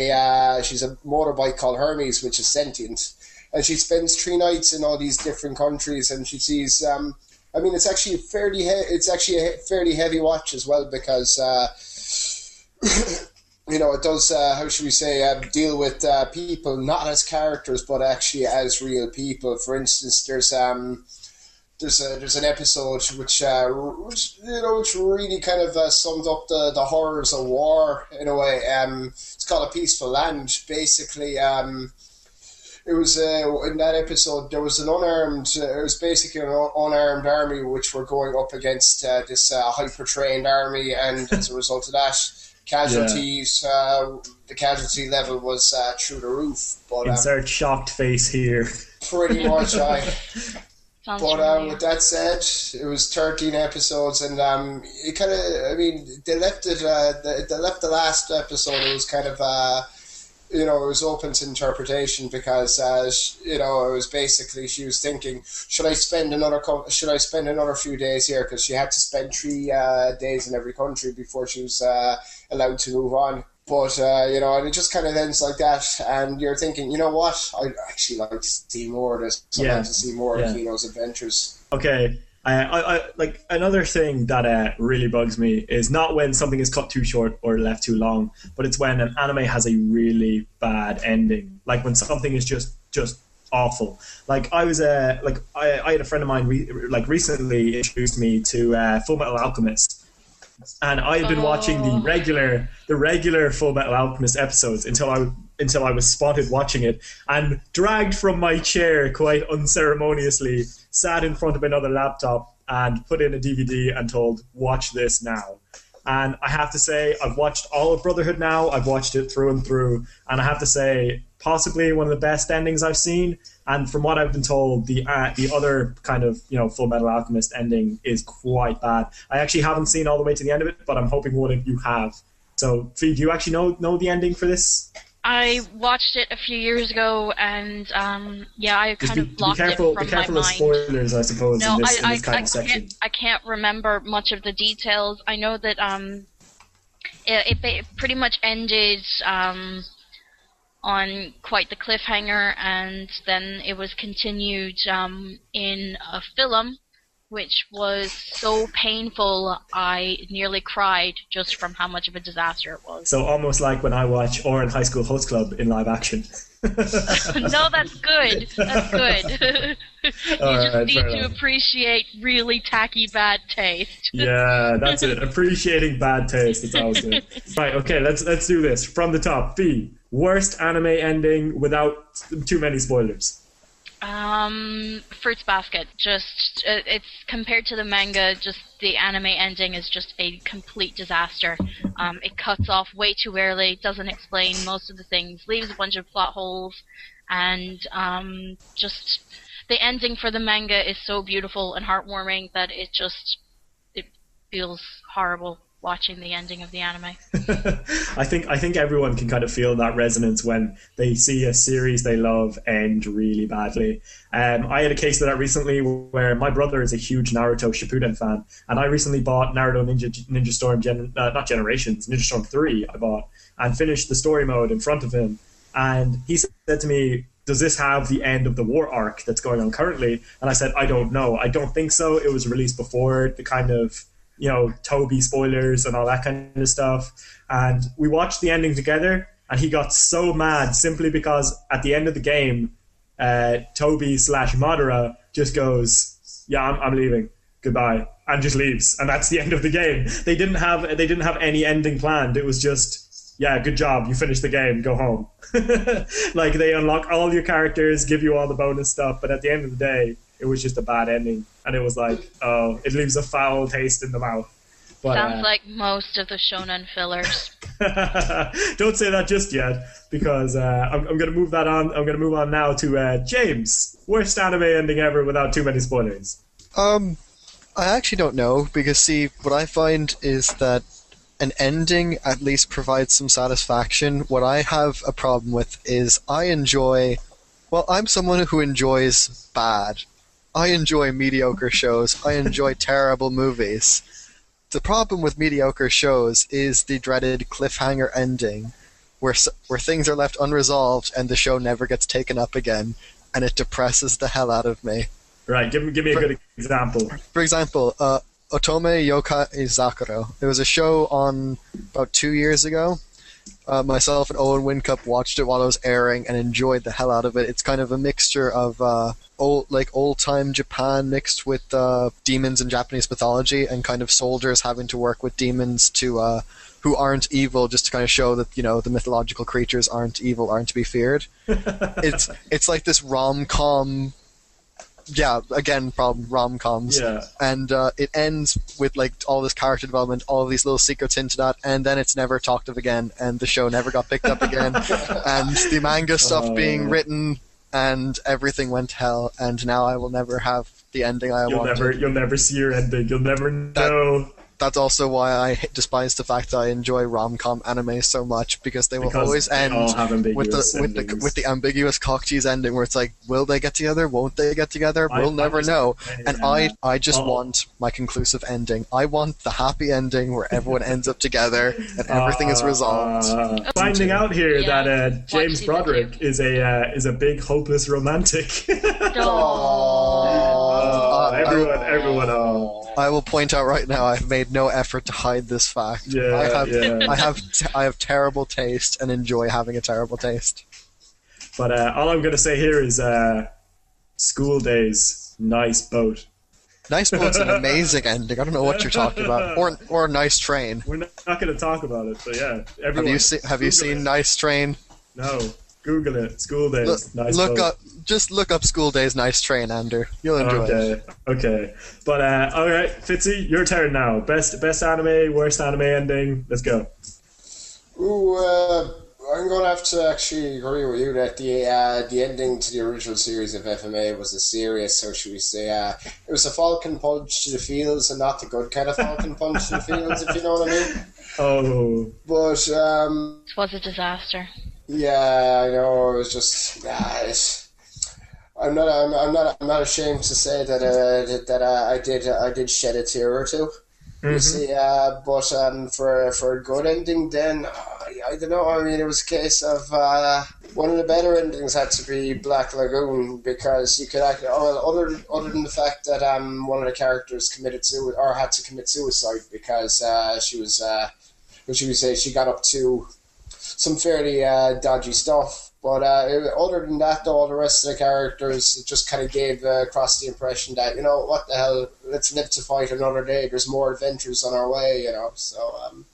she's a motorbike called Hermes, which is sentient, and she spends 3 nights in all these different countries, and she sees. It's actually a fairly heavy watch as well, because. It does, how should we say, deal with people not as characters but actually as real people. For instance, there's an episode which really kind of sums up the horrors of war in a way. It's called A Peaceful Land. Basically, it was in that episode there was it was basically an unarmed army which were going up against this hyper-trained army, and as a result of that. Casualties, the casualty level was through the roof. But insert shocked face here. Pretty much, But with that said, it was 13 episodes, and it kind of, they left it. They left the last episode. It was kind of, it was open to interpretation, because it was basically she was thinking, should I spend another few days here, because she had to spend 3 days in every country before she was allowed to move on. But and it just kind of ends like that, and you're thinking, you know what? I'd actually like to see more of this. I'd like to see more of Kino's adventures. Okay. I like another thing that really bugs me is not when something is cut too short or left too long, but it's when an anime has a really bad ending. Like when something is just awful. Like I was I had a friend of mine recently introduced me to Full Metal Alchemist. And I had been watching the regular Full Metal Alchemist episodes until I was spotted watching it and dragged from my chair quite unceremoniously, sat in front of another laptop and put in a DVD and told, watch this now. And I have to say, I've watched all of Brotherhood now. I've watched it through and through. And I have to say, possibly one of the best endings I've seen. And from what I've been told, the other kind of, Full Metal Alchemist ending is quite bad. I actually haven't seen all the way to the end of it, but I'm hoping one of you have. So, Fi, do you actually know the ending for this? I watched it a few years ago, and I kind of blocked it from my mind. Be careful of spoilers, I suppose, in this kind of section. I can't remember much of the details. I know that it pretty much ended on quite the cliffhanger, and then it was continued in a film, which was so painful I nearly cried just from how much of a disaster it was. So almost like when I watch Oran High School Host Club in live action. No, that's good. That's good. You just need to appreciate really tacky bad taste. Yeah, that's it. Appreciating bad taste. It's always good. Right, okay, let's do this. From the top, Fi, worst anime ending without too many spoilers. Fruits Basket. Just it's compared to the manga. Just the anime ending is just a complete disaster. It cuts off way too early. Doesn't explain most of the things. Leaves a bunch of plot holes, and just the ending for the manga is so beautiful and heartwarming that it feels horrible watching the ending of the anime. I think everyone can kind of feel that resonance when they see a series they love end really badly. I had a case of that recently where my brother is a huge Naruto Shippuden fan, and I recently bought Naruto Ninja Storm Ninja Storm 3 I bought, and finished the story mode in front of him, and he said to me, does this have the end of the war arc that's going on currently? And I said, I don't know. I don't think so. It was released before the kind of Toby spoilers and all that kind of stuff. And we watched the ending together, and he got so mad simply because at the end of the game, Toby / Madara just goes, yeah, I'm leaving. goodbye, and just leaves, and that's the end of the game. They didn't have any ending planned. It was just, yeah, good job, you finished the game, go home. Like, they unlock all your characters, give you all the bonus stuff, but at the end of the day, it was just a bad ending, and it was like, oh, it leaves a foul taste in the mouth. But, sounds like most of the shonen fillers. Don't say that just yet, because I'm going to move that on. I'm going to move on now to James. Worst anime ending ever without too many spoilers. I actually don't know, because see, what I find is that an ending at least provides some satisfaction. What I have a problem with is I'm someone who enjoys bad. I enjoy mediocre shows. I enjoy terrible movies. The problem with mediocre shows is the dreaded cliffhanger ending, where things are left unresolved and the show never gets taken up again, and it depresses the hell out of me. Right, give me a good example. For example, Otome Yokai Zakuro. There was a show on about 2 years ago. Myself and Owen Wincup watched it while it was airing and enjoyed the hell out of it. It's kind of a mixture of old-time Japan mixed with demons and Japanese mythology, and kind of soldiers having to work with demons to who aren't evil, just to kind of show that, the mythological creatures aren't evil, aren't to be feared. It's like this rom-com. Yeah, again, rom-coms. Yeah. And it ends with like all this character development, all of these little secrets hinted at, and then it's never talked of again, and the show never got picked up again, and the manga stuff being written, and everything went to hell, and now I will never have the ending I wanted. You'll never see your ending. You'll never know. That's also why I despise the fact that I enjoy rom-com anime so much, because they will always end with the ambiguous cocktease ending, where it's like, will they get together? Won't they get together? We'll never know. And I just want my conclusive ending. I want the happy ending where everyone ends up together and everything is resolved. Finding out here that James Broderick is a big hopeless romantic. Everyone. I will point out right now, I've made no effort to hide this fact. Yeah, I have terrible taste and enjoy having a terrible taste. But all I'm going to say here is School Days, Nice Boat. Nice Boat's an amazing ending. I don't know what you're talking about. Or Nice Train. We're not going to talk about it, but yeah. Have you seen Nice Train? No. Google it. School Days, Nice Boat. Just look up School Days, Nice Train, Andrew. You'll enjoy it. Okay. But all right, Fitzy, your turn now. Best anime, worst anime ending. Let's go. Ooh, I'm going to have to actually agree with you that the ending to the original series of FMA was a serious, how should we say, it was a falcon punch to the fields, and not the good kind of falcon punch to the fields, if you know what I mean. Oh. But it was a disaster. Yeah, I know. It was just. I'm not ashamed to say that I did shed a tear or two. Mm-hmm. You see, but for a good ending, then I don't know. I mean, it was a case of one of the better endings had to be Black Lagoon, because you could actually, other than the fact that one of the characters had to commit suicide because she was what should we say, she got up to some fairly dodgy stuff. But other than that, though, all the rest of the characters just kind of gave across the impression that, what the hell, let's live to fight another day. There's more adventures on our way, So,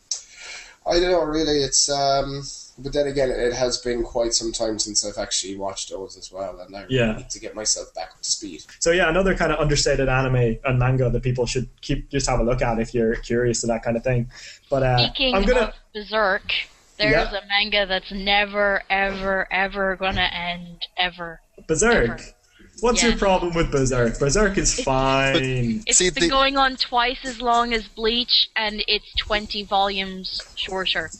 I don't know, really. It's but then again, it has been quite some time since I've actually watched those as well, and I really need to get myself back up to speed. So yeah, another kind of understated anime and manga that people should just have a look at if you're curious to that kind of thing. But speaking of Berserk. There's a manga that's never, ever, ever gonna end, ever. Berserk? Ever. What's your problem with Berserk? Berserk is fine. It's been going on twice as long as Bleach, and it's 20 volumes shorter.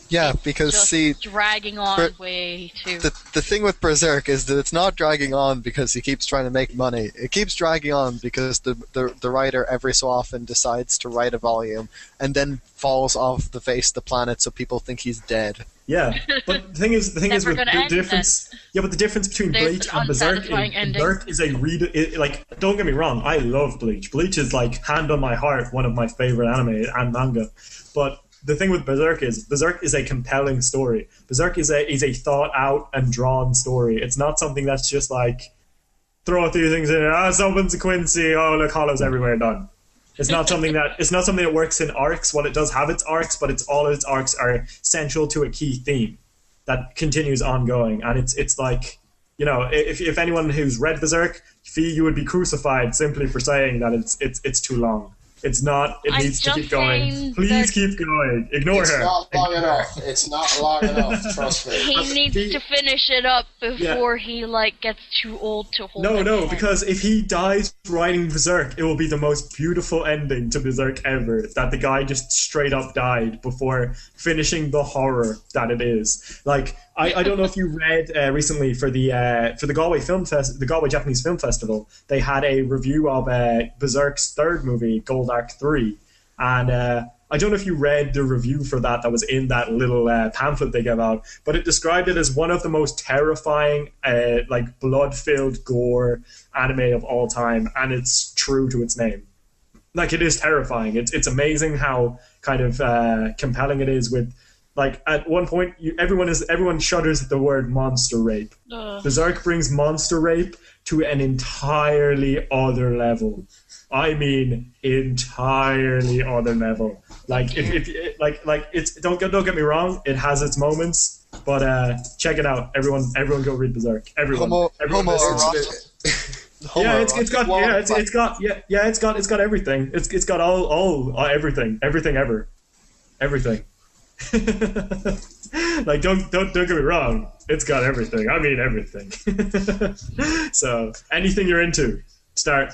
Yeah, because dragging on way too. The thing with Berserk is that it's not dragging on because he keeps trying to make money. It keeps dragging on because the writer every so often decides to write a volume and then falls off the face of the planet, so people think he's dead. Yeah, but the thing is with the difference. Yeah, but the difference between Bleach and Berserk is don't get me wrong, I love Bleach. Bleach is like, hand on my heart, one of my favorite anime and manga. But the thing with Berserk is a compelling story. Berserk is a thought out and drawn story. It's not something that's just like throw a few things in there. This opens a Quincy. Oh, look, hollows everywhere. Done. It's not something that works in arcs. Well, it does have its arcs, but all of its arcs are central to a key theme that continues ongoing. And it's like, you know, if anyone who's read Berserk, you would be crucified simply for saying that it's too long. It's not. It needs to keep going. Please keep going. Ignore her. It's not long enough. It's not long enough. Trust me. He needs to finish it up before he gets too old to hold. No, because if he dies writing Berserk, it will be the most beautiful ending to Berserk ever. That the guy just straight up died before finishing the horror that it is. Like I don't know if you read recently for the Galway the Galway Japanese Film Festival, they had a review of Berserk's third movie, Gold Arc 3, and I don't know if you read the review for that was in that little pamphlet they gave out, but it described it as one of the most terrifying, like blood-filled gore anime of all time, and it's true to its name. Like, it is terrifying. It's amazing how kind of compelling it is with. Like, at one point, everyone shudders at the word monster rape. Berserk brings monster rape to an entirely other level. I mean, entirely other level. Like, if it's don't get me wrong, it has its moments, but check it out. Everyone go read Berserk. Everyone. Yeah, it's got everything. It's got all everything ever. Like, don't get me wrong, it's got everything. I mean everything. So anything you're into, start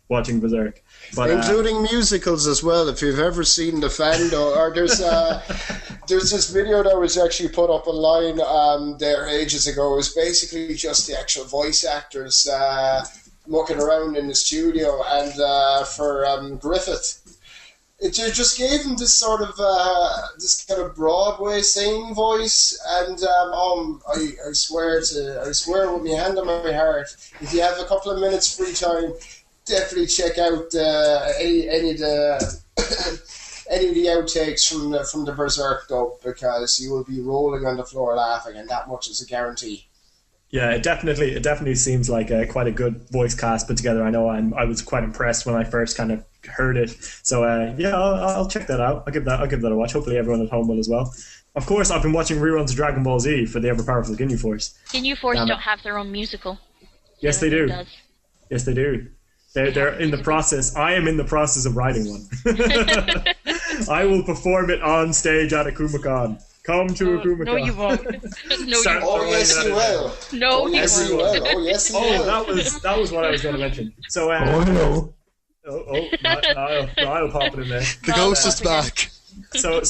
watching Berserk, but including musicals as well. If you've ever seen The Fando, or there's this video that was actually put up online there ages ago. It was basically just the actual voice actors mucking around in the studio, and for Griffith, it just gave him this sort of this kind of Broadway singing voice, and I swear with my hand on my heart, if you have a couple of minutes free time, definitely check out any of the outtakes from the Berserk dub, because you will be rolling on the floor laughing, and that much is a guarantee. Yeah, it definitely seems like quite a good voice cast put together. I know I was quite impressed when I first kind of heard it. So I'll check that out. I'll give that a watch. Hopefully everyone at home will as well. Of course, I've been watching reruns of Dragon Ball Z for the ever powerful Ginyu Force. Ginyu Force don't have their own musical. Yes, they do. Yes, they do. They're in the process. I am in the process of writing one. I will perform it on stage at Akumakon. Come to Akumakon. No, you won't. Oh, yes, you will. No, yes, you will. Oh, yes, you will. That was what I was going to mention. So, no. I'll pop it in there. The ghost is back. So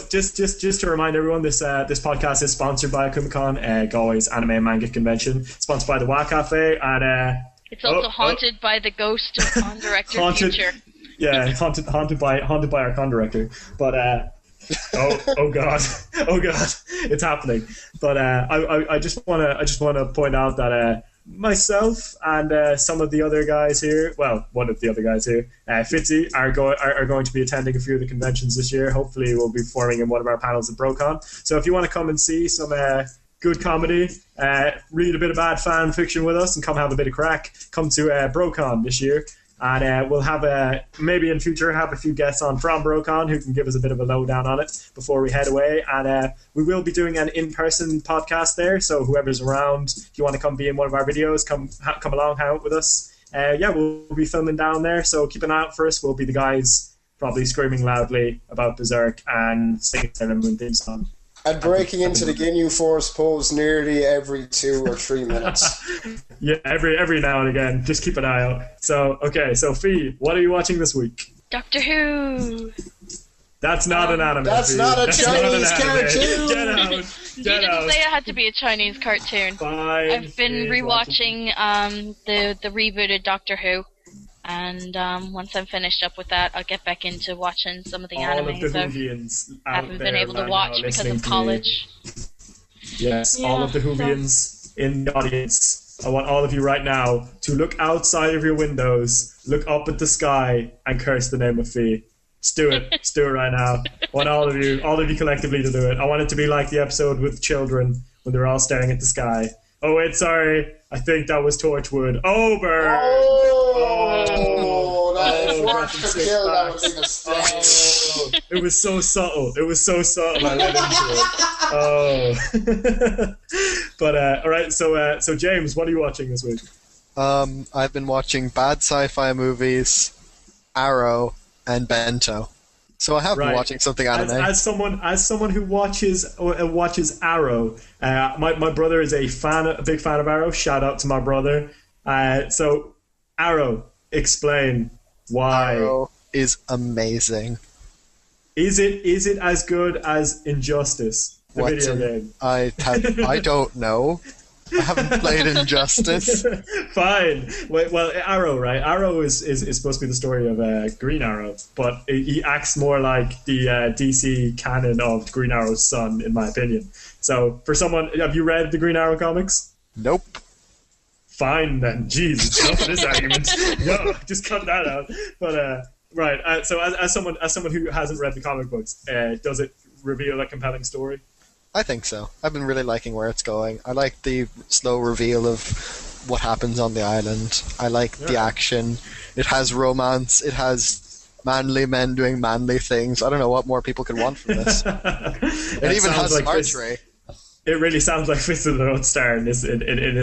just to remind everyone, this podcast is sponsored by Akumakon, Galway's anime and manga convention. Sponsored by the Wa Cafe, and it's also haunted by the ghost of con director Future. Yeah, haunted by our con director. But oh god, it's happening. But I just wanna point out that myself and some of the other guys here, well, one of the other guys here, Fitzy, are going to be attending a few of the conventions this year. Hopefully we'll be performing in one of our panels at BroCon. So if you want to come and see some good comedy, read a bit of bad fan fiction with us, and come have a bit of crack, come to BroCon this year. And we'll have maybe in future have a few guests on from BroCon who can give us a bit of a lowdown on it before we head away. And we will be doing an in-person podcast there, so whoever's around, if you want to come be in one of our videos, come along, hang out with us. We'll be filming down there, so keep an eye out for us. We'll be the guys probably screaming loudly about Berserk and singing Sailor Moon theme song. And breaking into the Ginyu Force pose nearly every 2 or 3 minutes. Yeah, every now and again. Just keep an eye out. So, okay, so Fi, what are you watching this week? Doctor Who. That's not an anime. That's not a Chinese cartoon. Get out. You didn't say it had to be a Chinese cartoon. Fine. I've been rewatching the rebooted Doctor Who. And once I'm finished up with that, I'll get back into watching some of the animes I haven't been able to watch because of college. Yes, all of the Whovians in the audience. I want all of you right now to look outside of your windows, look up at the sky, and curse the name of Fi. Just do it. Just do it right now. I want all of you collectively to do it. I want it to be like the episode with children when they're all staring at the sky. Oh, wait, sorry. I think that was Torchwood. Over! Oh, that Breath could and Six kill. That Facts. would be a mistake. It was so subtle. I let into it. But, all right, so James, what are you watching this week? I've been watching bad sci-fi movies, Arrow, and Bento. So I have been watching something anime. As someone who watches Arrow, my brother is a big fan of Arrow. Shout out to my brother. So Arrow, explain why. Arrow is amazing. Is it as good as Injustice, the video game? I don't know. I haven't played Injustice. Fine. Well, Arrow, right? Arrow is supposed to be the story of Green Arrow, but he acts more like the DC canon of Green Arrow's son, in my opinion. So, for someone, have you read the Green Arrow comics? Nope. Fine then. Jesus, enough of this argument. No, just cut that out. But right. So, as someone who hasn't read the comic books, does it reveal a compelling story? I think so. I've been really liking where it's going. I like the slow reveal of what happens on the island. I like the action. It has romance. It has manly men doing manly things. I don't know what more people could want from this. It even has archery. It really sounds like Fist of the North Star in this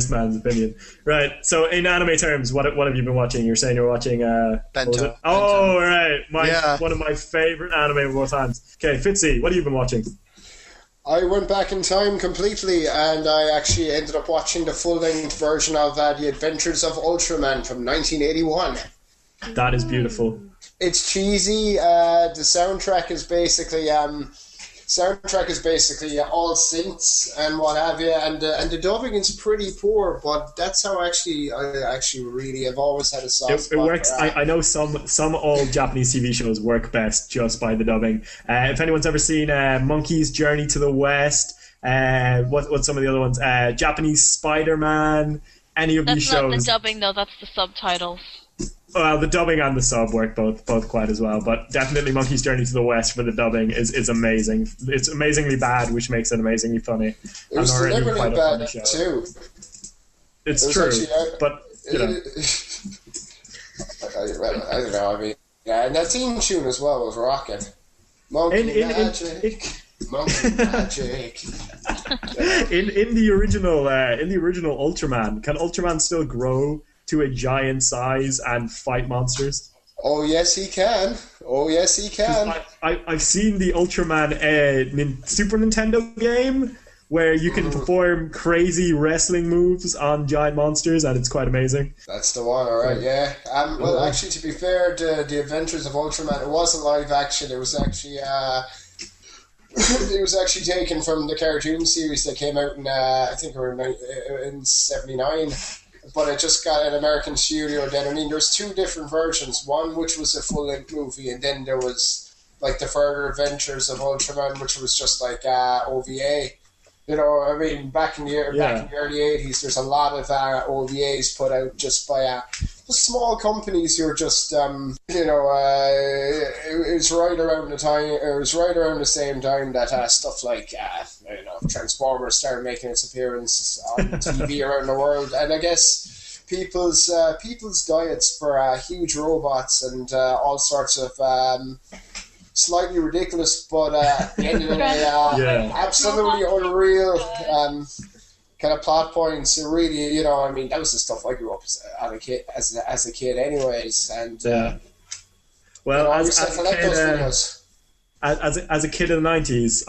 man's opinion. Right. So in anime terms, what have you been watching? You're saying you're watching Bento. Oh, right. One of my favorite anime of all times. Okay, Fitzy, what have you been watching? I went back in time completely, and I actually ended up watching the full-length version of The Adventures of Ultraman from 1981. That is beautiful. It's cheesy. The soundtrack is basically all synths and what have you, and the dubbing is pretty poor. But that's how I really have always had a soft spot. It works. I know some old Japanese TV shows work best just by the dubbing. If anyone's ever seen Monkey's Journey to the West, what's some of the other ones? Japanese Spider-Man. Any of these shows? That's not the dubbing though. That's the subtitles. Well, the dubbing and the sub work both quite as well, but definitely Monkey's Journey to the West for the dubbing is amazing. It's amazingly bad, which makes it amazingly funny. It was deliberately bad too. It's true, but you know. I don't know. I mean, yeah, and that theme tune as well was rocking. Monkey magic. In the original Ultraman, can Ultraman still grow to a giant size and fight monsters? Oh yes, he can. I've seen the Ultraman Super Nintendo game where you can perform crazy wrestling moves on giant monsters, and it's quite amazing. That's the one, alright, yeah. Well, actually, to be fair, the Adventures of Ultraman, it wasn't live action. It was actually taken from the cartoon series that came out in I think in '79. But it just got an American studio then. I mean, there's two different versions. One which was a full-length movie, and then there was like the Further Adventures of Ultraman, which was just like OVA. You know, I mean, back in the early '80s, there's a lot of OVAs put out just by small companies who are just it was right around the time. It was right around the same time that stuff like Transformers started making its appearance on TV around the world, and I guess people's diets for huge robots and all sorts of slightly ridiculous, but at the end of the day, absolutely unreal kind of plot points. It really, I mean, that was the stuff I grew up as a kid, anyways. And well, as a kid in the 90s,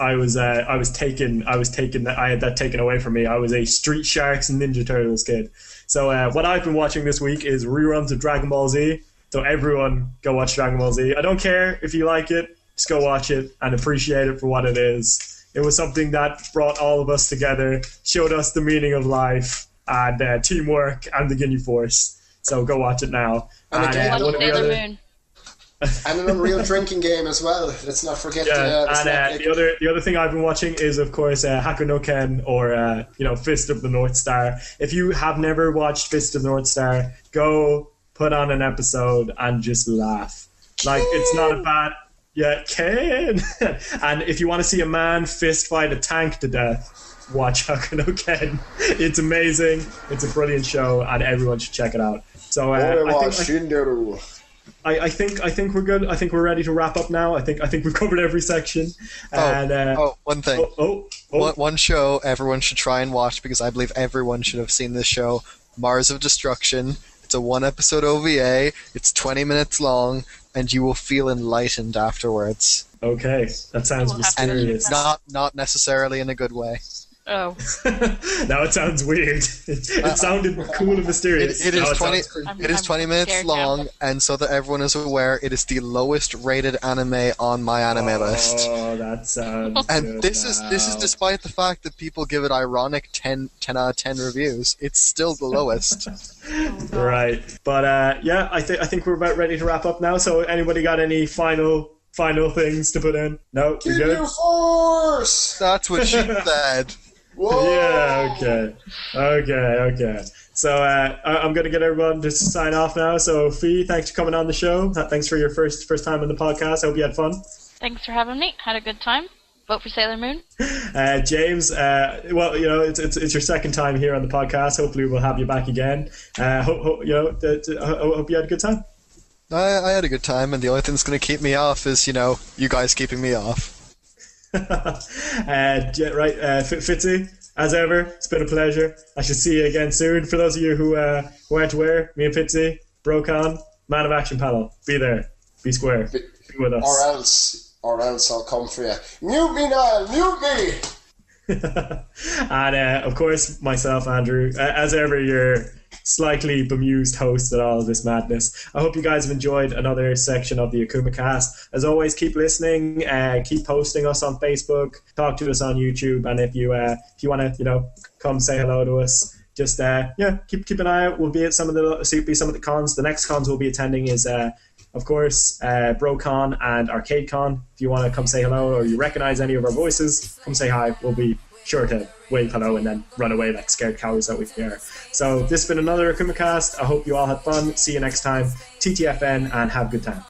I had that taken away from me. I was a Street Sharks and Ninja Turtles kid. So what I've been watching this week is reruns of Dragon Ball Z. So everyone go watch Dragon Ball Z. I don't care if you like it, just go watch it and appreciate it for what it is. It was something that brought all of us together, showed us the meaning of life and teamwork and the Ginyu Force. So go watch it now. And an Unreal drinking game as well. Let's not forget. The other thing I've been watching is, of course, Haku no Ken or Fist of the North Star. If you have never watched Fist of the North Star, go put on an episode and just laugh. Like, it's not a bad... Yeah, Ken! And if you want to see a man fist fight a tank to death, watch Akumakast. It's amazing. It's a brilliant show, and everyone should check it out. So I think we're good. I think we're ready to wrap up now. I think we've covered every section. And, one thing. Oh. One show everyone should try and watch, because I believe everyone should have seen this show, Mars of Destruction. It's a 1-episode OVA. It's 20 minutes long, and you will feel enlightened afterwards. Okay, that sounds mysterious. And not necessarily in a good way. Oh. Now it sounds weird. It sounded cool and mysterious. It is 20 minutes long, now. And so that everyone is aware, it is the lowest rated anime on my anime list. Oh, that sounds And good this is despite the fact that people give it ironic 10 out of 10 reviews. It's still the lowest. Right. But yeah, I think we're about ready to wrap up now. So anybody got any final things to put in? No? Give you force! That's what she said. Whoa. Yeah, okay. So I'm going to get everyone to sign off now. So Fi, thanks for coming on the show. Thanks for your first time on the podcast. I hope you had fun. Thanks for having me. Had a good time. Vote for Sailor Moon. James, well, it's your second time here on the podcast. Hopefully we'll have you back again. Hope you had a good time. I had a good time, and the only thing that's going to keep me off is, you guys keeping me off. Fitzy, as ever, it's been a pleasure. I should see you again soon. For those of you who aren't aware, me and Fitzy, Brocon, Man of Action panel. Be there. Be square. Be with us. Or else I'll come for you. Mute me, Niall! Mute me! And of course, myself, Andrew, as ever, your slightly bemused host at all of this madness. I hope you guys have enjoyed another section of the Akumakast. As always, keep listening, keep posting us on Facebook, talk to us on YouTube, and if you want to, come say hello to us, just keep an eye out. We'll be at some of the cons. The next cons we'll be attending is of course BroCon and ArcadeCon. If you want to come say hello, or you recognize any of our voices, come say hi. We'll be sure to wave hello and then run away like scared cows that we are. So this has been another Akumakast. I hope you all had fun. See you next time. TTFN, and have a good time.